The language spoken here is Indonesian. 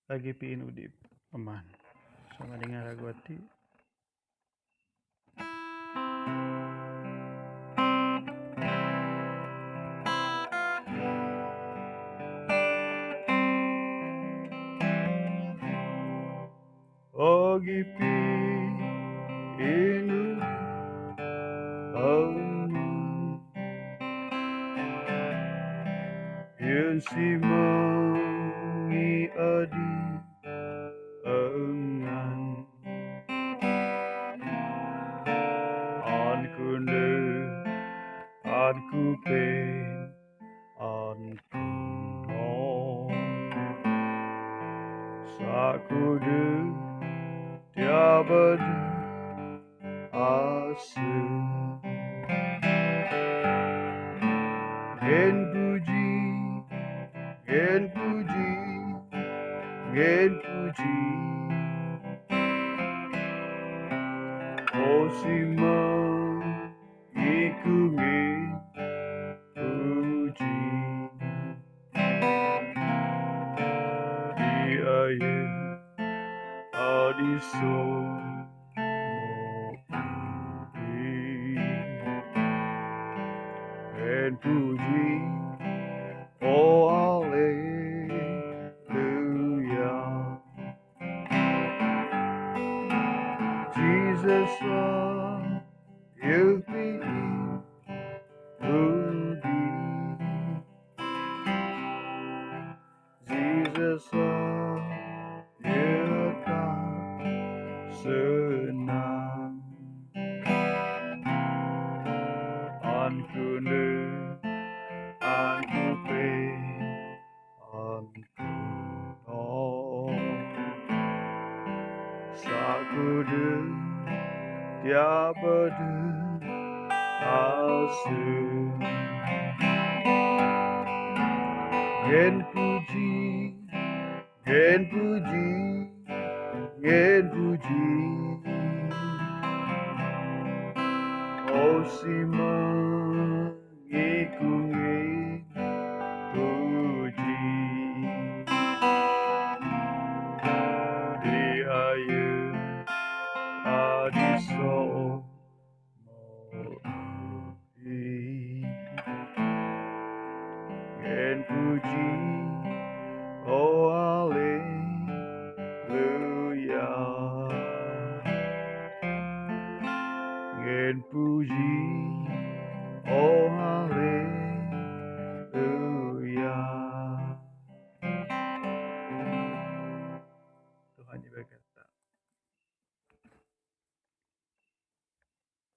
lagi piin udip āman sama dengan Ragu Buatah. Lagi piin udip āman yen si mengi adi engan an kunde an kupen an kuno sakude tiaba ase gen puji gen puji gen puji Osimang ikungin puji di air adiso and puji oh hallelujah. Jesus, you've been udip. Jesus, you tak senang. Anku ne, anku pe, anku no. Sakude tiaba ase gen puji gen puji gen puji Osimang ikungin puji di air adiso gen puji oh hallelujah. Gen puji oh hallelujah. Tuhan diberkati.